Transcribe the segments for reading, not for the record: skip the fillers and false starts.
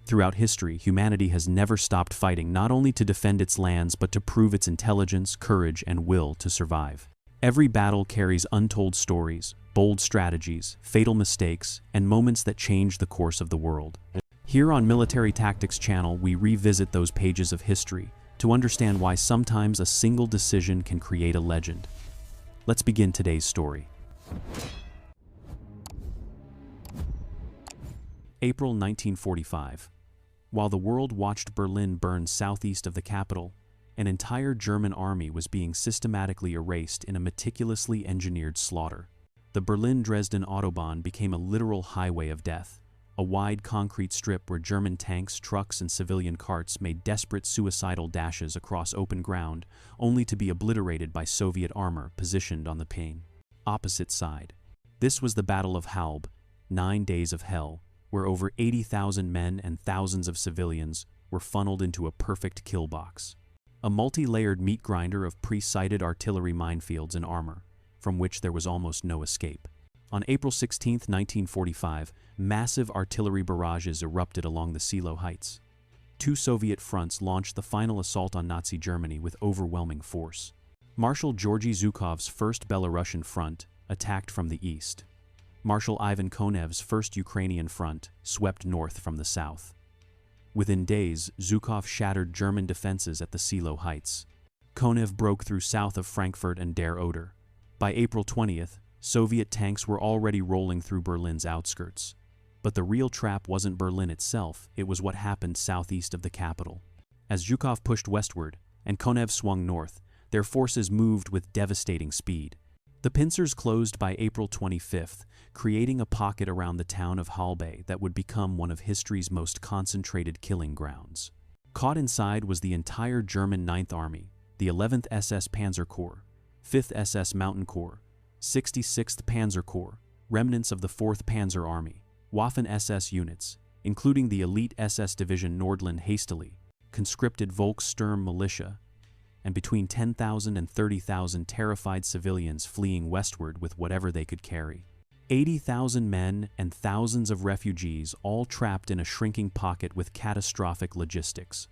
Throughout history, humanity has never stopped fighting not only to defend its lands but to prove its intelligence, courage, and will to survive. Every battle carries untold stories, bold strategies, fatal mistakes, and moments that change the course of the world. Here on Military Tactics Channel, we revisit those pages of history to understand why sometimes a single decision can create a legend. Let's begin today's story. April 1945. While the world watched Berlin burn southeast of the capital, an entire German army was being systematically erased in a meticulously engineered slaughter. The Berlin-Dresden Autobahn became a literal highway of death, a wide concrete strip where German tanks, trucks, and civilian carts made desperate suicidal dashes across open ground, only to be obliterated by Soviet armor positioned on the opposite side. This was the Battle of Halbe, 9 days of hell, where over 80,000 men and thousands of civilians were funneled into a perfect kill box. A multi-layered meat grinder of pre-sighted artillery minefields and armor, from which there was almost no escape. On April 16, 1945, massive artillery barrages erupted along the Silo Heights. 2 Soviet fronts launched the final assault on Nazi Germany with overwhelming force. Marshal Georgy Zhukov's First Belarusian Front attacked from the east. Marshal Ivan Konev's First Ukrainian Front swept north from the south. Within days, Zhukov shattered German defenses at the Silo Heights. Konev broke through south of Frankfurt and Der Oder. By April 20th, Soviet tanks were already rolling through Berlin's outskirts. But the real trap wasn't Berlin itself, it was what happened southeast of the capital. As Zhukov pushed westward and Konev swung north, their forces moved with devastating speed. The pincers closed by April 25th, creating a pocket around the town of Halbe that would become one of history's most concentrated killing grounds. Caught inside was the entire German 9th Army, the 11th SS Panzer Corps, 5th SS Mountain Corps, 66th Panzer Corps, remnants of the 4th Panzer Army, Waffen-SS units, including the elite SS Division Nordland hastily, conscripted Volkssturm militia, and between 10,000 and 30,000 terrified civilians fleeing westward with whatever they could carry. 80,000 men and thousands of refugees, all trapped in a shrinking pocket with catastrophic logistics.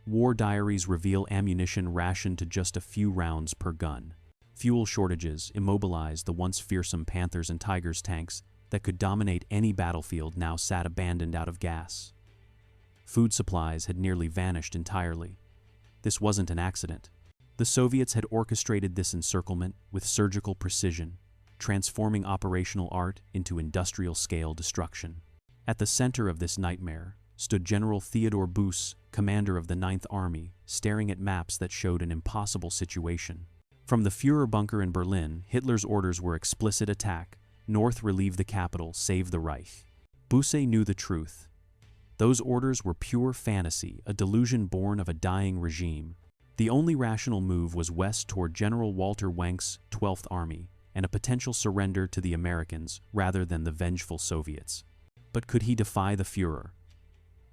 War diaries reveal ammunition rationed to just a few rounds per gun. Fuel shortages immobilized the once fearsome Panthers and Tigers tanks that could dominate any battlefield now sat abandoned out of gas. Food supplies had nearly vanished entirely. This wasn't an accident. The Soviets had orchestrated this encirclement with surgical precision, transforming operational art into industrial-scale destruction. At the center of this nightmare stood General Theodor Busse, commander of the 9th Army, staring at maps that showed an impossible situation. From the Führer bunker in Berlin, Hitler's orders were explicit: attack, north, relieve the capital, save the Reich. Busse knew the truth. Those orders were pure fantasy, a delusion born of a dying regime. The only rational move was west toward General Walter Wenck's 12th Army and a potential surrender to the Americans rather than the vengeful Soviets. But could he defy the Führer?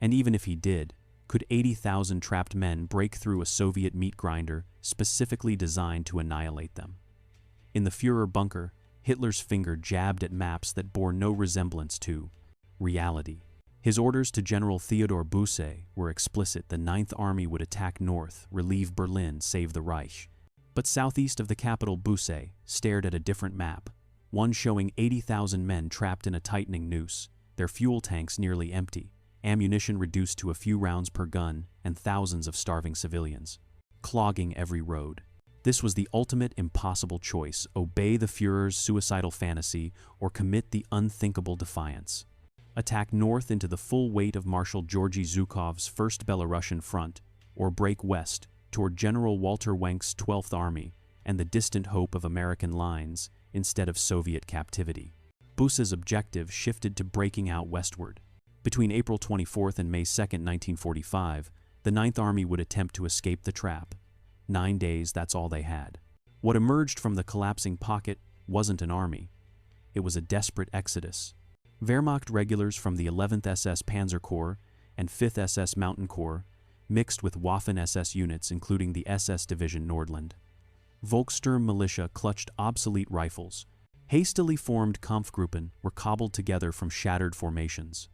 And even if he did, could 80,000 trapped men break through a Soviet meat grinder specifically designed to annihilate them? In the Führer bunker, Hitler's finger jabbed at maps that bore no resemblance to reality. His orders to General Theodor Busse were explicit: the 9th Army would attack north, relieve Berlin, save the Reich. But southeast of the capital, Busse stared at a different map, one showing 80,000 men trapped in a tightening noose, their fuel tanks nearly empty, ammunition reduced to a few rounds per gun, and thousands of starving civilians, clogging every road. This was the ultimate impossible choice: obey the Führer's suicidal fantasy or commit the unthinkable defiance. Attack north into the full weight of Marshal Georgy Zhukov's First Belarusian Front, or break west toward General Walter Wenck's 12th Army and the distant hope of American lines instead of Soviet captivity. Busse's objective shifted to breaking out westward. Between April 24th and May 2, 1945, the 9th Army would attempt to escape the trap. 9 days, that's all they had. What emerged from the collapsing pocket wasn't an army. It was a desperate exodus. Wehrmacht regulars from the 11th SS Panzer Corps and 5th SS Mountain Corps, mixed with Waffen-SS units including the SS Division Nordland. Volkssturm militia clutched obsolete rifles. Hastily formed Kampfgruppen were cobbled together from shattered formations.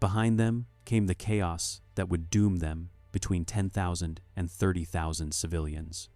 Behind them came the chaos that would doom them, between 10,000 and 30,000 civilians.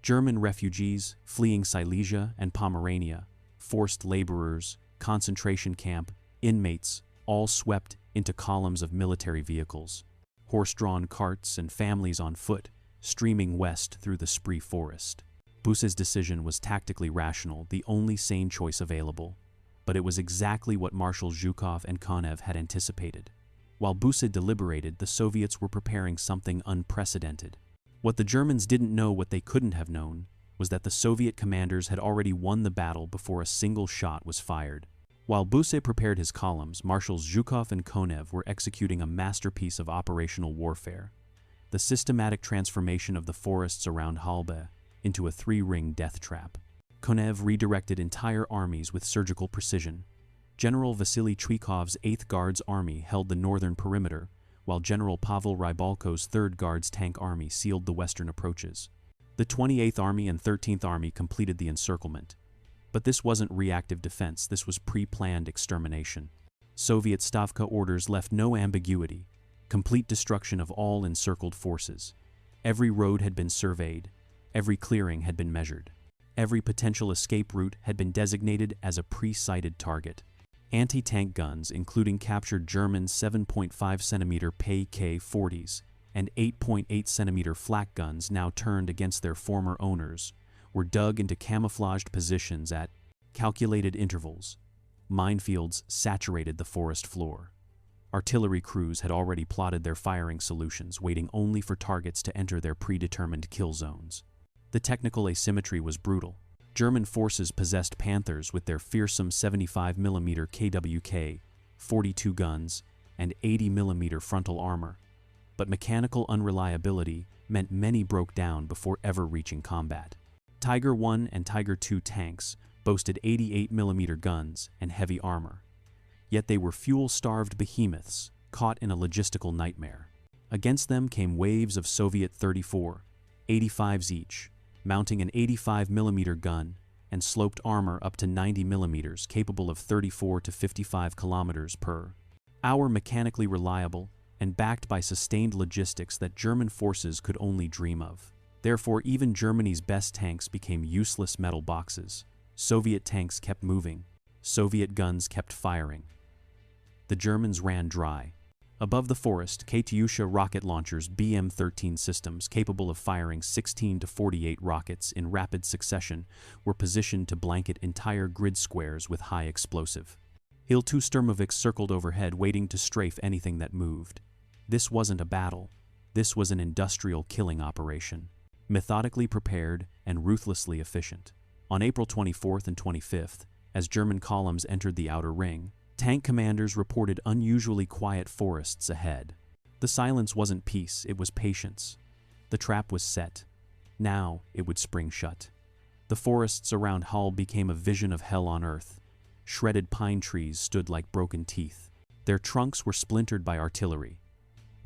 German refugees fleeing Silesia and Pomerania, forced laborers, concentration camp, inmates, all swept into columns of military vehicles, horse-drawn carts and families on foot, streaming west through the Spree forest. Busse's decision was tactically rational, the only sane choice available, but it was exactly what Marshals Zhukov and Konev had anticipated. While Busse deliberated, the Soviets were preparing something unprecedented. What the Germans didn't know, what they couldn't have known, was that the Soviet commanders had already won the battle before a single shot was fired. While Busse prepared his columns, Marshals Zhukov and Konev were executing a masterpiece of operational warfare, the systematic transformation of the forests around Halbe into a three-ring death trap. Konev redirected entire armies with surgical precision. General Vasily Chuikov's 8th Guards Army held the northern perimeter, while General Pavel Rybalko's 3rd Guards Tank Army sealed the western approaches. The 28th Army and 13th Army completed the encirclement. But this wasn't reactive defense, this was pre-planned extermination. Soviet Stavka orders left no ambiguity: complete destruction of all encircled forces. Every road had been surveyed, every clearing had been measured. Every potential escape route had been designated as a pre-sighted target. Anti-tank guns, including captured German 7.5cm K-40s and 8.8cm flak guns now turned against their former owners, were dug into camouflaged positions at calculated intervals. Minefields saturated the forest floor. Artillery crews had already plotted their firing solutions, waiting only for targets to enter their predetermined kill zones. The technical asymmetry was brutal. German forces possessed Panthers with their fearsome 75mm KWK, 42 guns, and 80mm frontal armor, but mechanical unreliability meant many broke down before ever reaching combat. Tiger I and Tiger II tanks boasted 88mm guns and heavy armor, yet they were fuel-starved behemoths caught in a logistical nightmare. Against them came waves of Soviet 34, 85s each, mounting an 85mm gun and sloped armor up to 90mm, capable of 34 to 55 kilometers per hour, mechanically reliable and backed by sustained logistics that German forces could only dream of. Therefore, even Germany's best tanks became useless metal boxes. Soviet tanks kept moving. Soviet guns kept firing. The Germans ran dry. Above the forest, Katyusha rocket launchers, BM-13 systems capable of firing 16 to 48 rockets in rapid succession, were positioned to blanket entire grid squares with high explosive. Il-2 Sturmovik circled overhead, waiting to strafe anything that moved. This wasn't a battle. This was an industrial killing operation, methodically prepared and ruthlessly efficient. On April 24th and 25th, as German columns entered the outer ring, tank commanders reported unusually quiet forests ahead. The silence wasn't peace, it was patience. The trap was set. Now it would spring shut. The forests around Hull became a vision of hell on earth. Shredded pine trees stood like broken teeth. Their trunks were splintered by artillery.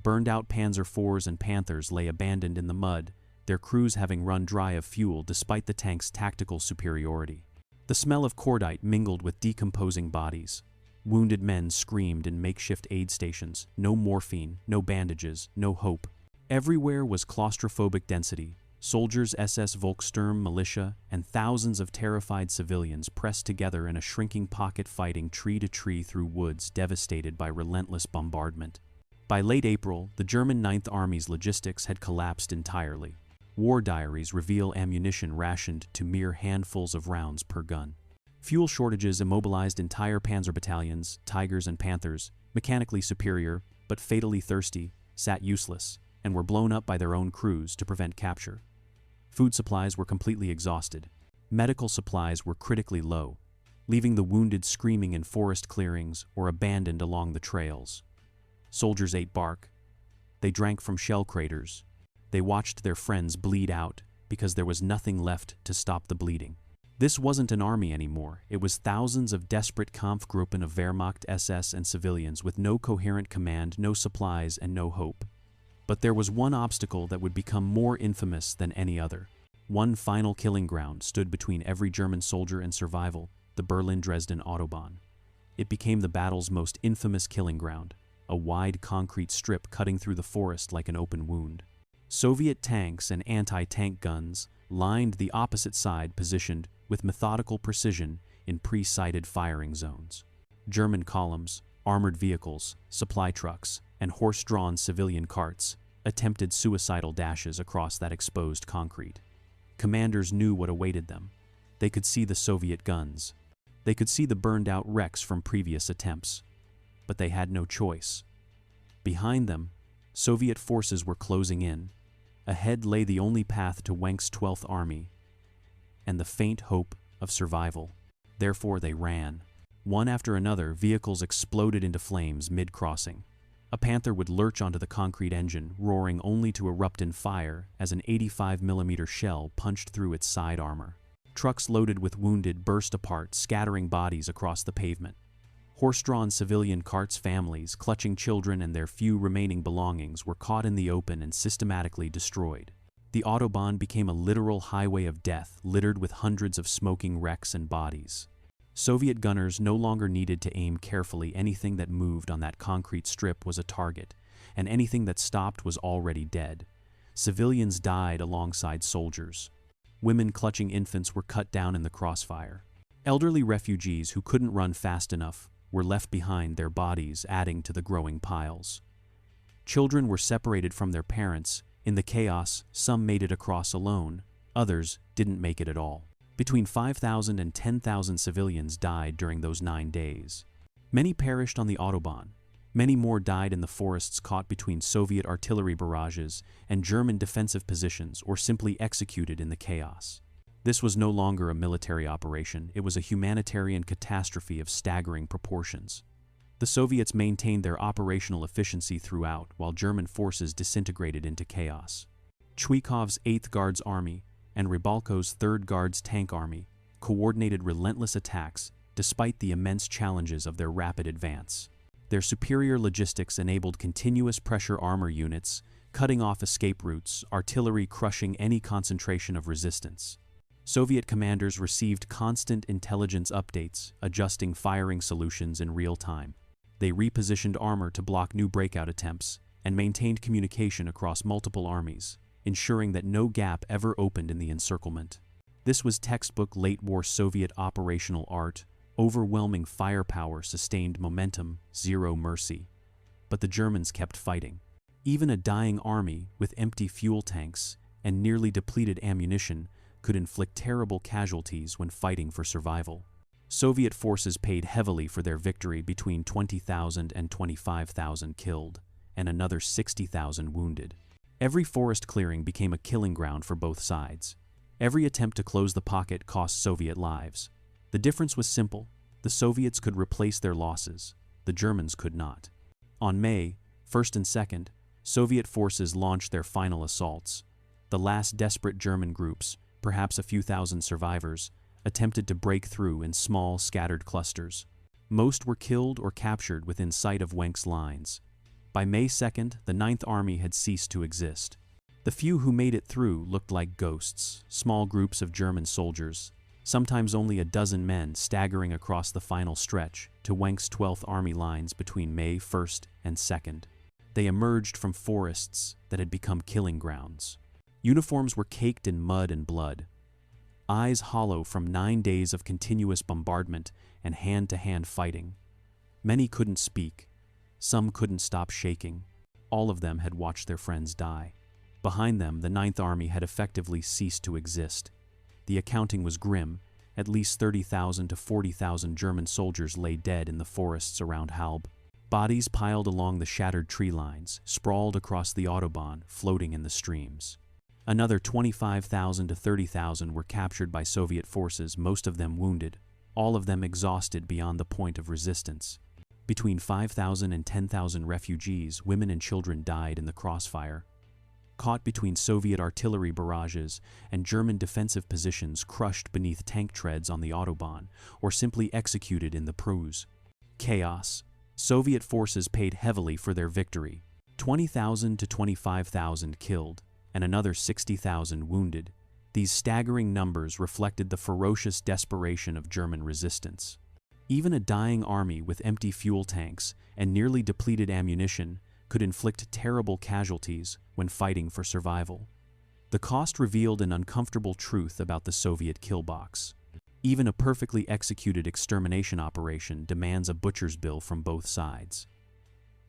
Burned-out Panzer IVs and Panthers lay abandoned in the mud, their crews having run dry of fuel despite the tank's tactical superiority. The smell of cordite mingled with decomposing bodies. Wounded men screamed in makeshift aid stations. No morphine, no bandages, no hope. Everywhere was claustrophobic density. Soldiers, SS Volkssturm militia, and thousands of terrified civilians pressed together in a shrinking pocket, fighting tree to tree through woods devastated by relentless bombardment. By late April, the German 9th Army's logistics had collapsed entirely. War diaries reveal ammunition rationed to mere handfuls of rounds per gun. Fuel shortages immobilized entire panzer battalions. Tigers and Panthers, mechanically superior but fatally thirsty, sat useless and were blown up by their own crews to prevent capture. Food supplies were completely exhausted. Medical supplies were critically low, leaving the wounded screaming in forest clearings or abandoned along the trails. Soldiers ate bark. They drank from shell craters. They watched their friends bleed out because there was nothing left to stop the bleeding. This wasn't an army anymore. It was thousands of desperate Kampfgruppen of Wehrmacht, SS, and civilians with no coherent command, no supplies, and no hope. But there was one obstacle that would become more infamous than any other. One final killing ground stood between every German soldier and survival: the Berlin-Dresden Autobahn. It became the battle's most infamous killing ground. a wide concrete strip cutting through the forest like an open wound. Soviet tanks and anti-tank guns lined the opposite side, positioned with methodical precision in pre-sighted firing zones. German columns, armored vehicles, supply trucks, and horse-drawn civilian carts attempted suicidal dashes across that exposed concrete. Commanders knew what awaited them. They could see the Soviet guns. They could see the burned-out wrecks from previous attempts. But they had no choice. Behind them, Soviet forces were closing in. Ahead lay the only path to Wenk's 12th Army, and the faint hope of survival. Therefore they ran. One after another, vehicles exploded into flames mid-crossing. A Panther would lurch onto the concrete engine, roaring only to erupt in fire as an 85mm shell punched through its side armor. Trucks loaded with wounded burst apart, scattering bodies across the pavement. Horse-drawn civilian carts, families clutching children and their few remaining belongings, were caught in the open and systematically destroyed. The Autobahn became a literal highway of death, littered with hundreds of smoking wrecks and bodies. Soviet gunners no longer needed to aim carefully. Anything that moved on that concrete strip was a target, and anything that stopped was already dead. Civilians died alongside soldiers. Women clutching infants were cut down in the crossfire. Elderly refugees who couldn't run fast enough were left behind, their bodies adding to the growing piles. Children were separated from their parents. In the chaos, some made it across alone, others didn't make it at all. Between 5,000 and 10,000 civilians died during those 9 days. Many perished on the Autobahn. Many more died in the forests caught between Soviet artillery barrages and German defensive positions, or simply executed in the chaos. This was no longer a military operation, it was a humanitarian catastrophe of staggering proportions. The Soviets maintained their operational efficiency throughout, while German forces disintegrated into chaos. Chuikov's 8th Guards Army and Rybalko's 3rd Guards Tank Army coordinated relentless attacks despite the immense challenges of their rapid advance. Their superior logistics enabled continuous pressure armor units, cutting off escape routes, artillery crushing any concentration of resistance. Soviet commanders received constant intelligence updates, adjusting firing solutions in real time. They repositioned armor to block new breakout attempts and maintained communication across multiple armies, ensuring that no gap ever opened in the encirclement. This was textbook late-war Soviet operational art: overwhelming firepower, sustained momentum, zero mercy. But the Germans kept fighting. Even a dying army with empty fuel tanks and nearly depleted ammunition could inflict terrible casualties when fighting for survival. Soviet forces paid heavily for their victory, between 20,000 and 25,000 killed, and another 60,000 wounded. Every forest clearing became a killing ground for both sides. Every attempt to close the pocket cost Soviet lives. The difference was simple: the Soviets could replace their losses, the Germans could not. On May 1st and 2nd, Soviet forces launched their final assaults. The last desperate German groups, perhaps a few thousand survivors, attempted to break through in small, scattered clusters. Most were killed or captured within sight of Wenk's lines. By May 2nd, the 9th Army had ceased to exist. The few who made it through looked like ghosts, small groups of German soldiers, sometimes only a dozen men, staggering across the final stretch to Wenk's 12th Army lines between May 1st and 2nd. They emerged from forests that had become killing grounds. Uniforms were caked in mud and blood, eyes hollow from 9 days of continuous bombardment and hand-to-hand fighting. Many couldn't speak. Some couldn't stop shaking. All of them had watched their friends die. Behind them, the 9th Army had effectively ceased to exist. The accounting was grim. At least 30,000 to 40,000 German soldiers lay dead in the forests around Halbe. Bodies piled along the shattered tree lines, sprawled across the Autobahn, floating in the streams. Another 25,000 to 30,000 were captured by Soviet forces, most of them wounded, all of them exhausted beyond the point of resistance. Between 5,000 and 10,000 refugees, women and children died in the crossfire. Caught between Soviet artillery barrages and German defensive positions, crushed beneath tank treads on the Autobahn, or simply executed in the Prus. Chaos. Soviet forces paid heavily for their victory. 20,000 to 25,000 killed, and another 60,000 wounded. These staggering numbers reflected the ferocious desperation of German resistance. Even a dying army with empty fuel tanks and nearly depleted ammunition could inflict terrible casualties when fighting for survival. The cost revealed an uncomfortable truth about the Soviet kill box. Even a perfectly executed extermination operation demands a butcher's bill from both sides.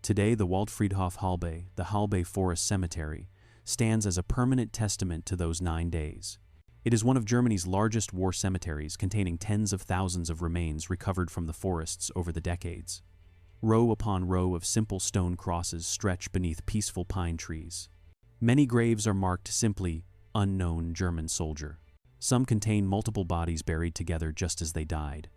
Today, the Waldfriedhof Halbe, the Halbe Forest Cemetery, stands as a permanent testament to those 9 days. It is one of Germany's largest war cemeteries, containing tens of thousands of remains recovered from the forests over the decades. Row upon row of simple stone crosses stretch beneath peaceful pine trees. Many graves are marked simply, "Unknown German Soldier." Some contain multiple bodies buried together just as they died.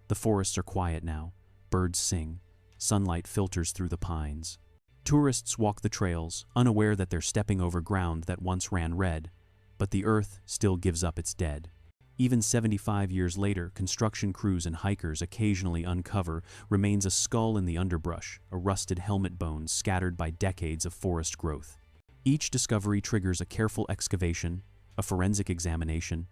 The forests are quiet now. Birds sing. Sunlight filters through the pines. Tourists walk the trails, unaware that they're stepping over ground that once ran red, but the earth still gives up its dead. Even 75 years later, construction crews and hikers occasionally uncover remains a skull in the underbrush, a rusted helmet bone scattered by decades of forest growth. Each discovery triggers a careful excavation, a forensic examination,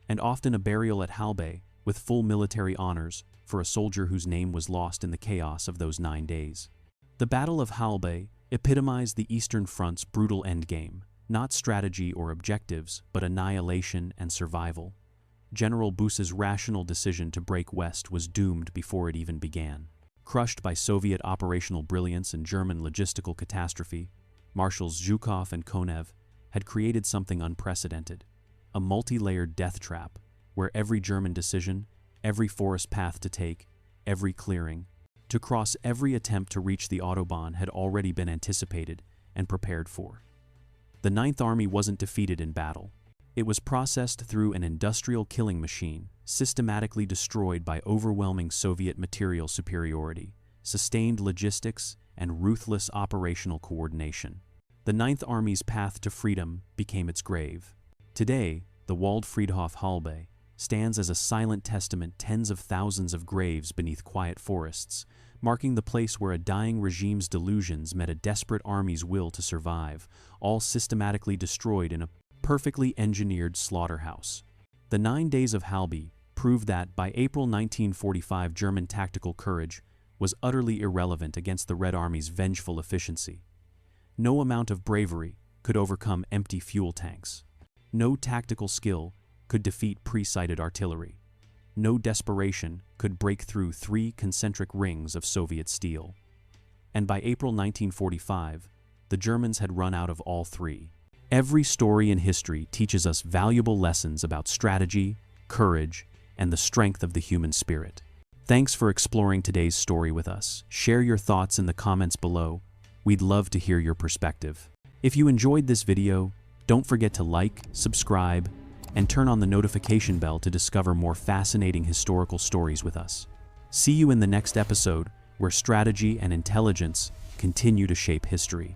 and often a burial at Halbe with full military honors for a soldier whose name was lost in the chaos of those 9 days. The Battle of Halbe epitomized the Eastern Front's brutal endgame, not strategy or objectives, but annihilation and survival. General Buss's rational decision to break west was doomed before it even began. Crushed by Soviet operational brilliance and German logistical catastrophe, Marshals Zhukov and Konev had created something unprecedented, a multi-layered death trap where every German decision, every forest path to take, every clearing, to cross every attempt to reach the Autobahn had already been anticipated and prepared for. The Ninth Army wasn't defeated in battle. It was processed through an industrial killing machine, systematically destroyed by overwhelming Soviet material superiority, sustained logistics, and ruthless operational coordination. The Ninth Army's path to freedom became its grave. Today, the Waldfriedhof Halbe stands as a silent testament to tens of thousands of graves beneath quiet forests, marking the place where a dying regime's delusions met a desperate army's will to survive, all systematically destroyed in a perfectly engineered slaughterhouse. The 9 days of Halbe proved that, by April 1945, German tactical courage was utterly irrelevant against the Red Army's vengeful efficiency. No amount of bravery could overcome empty fuel tanks. No tactical skill could defeat pre-sighted artillery. No desperation could break through 3 concentric rings of Soviet steel. And by April 1945, the Germans had run out of all 3. Every story in history teaches us valuable lessons about strategy, courage, and the strength of the human spirit. Thanks for exploring today's story with us. Share your thoughts in the comments below. We'd love to hear your perspective. If you enjoyed this video, don't forget to like, subscribe, and turn on the notification bell to discover more fascinating historical stories with us. See you in the next episode, where strategy and intelligence continue to shape history.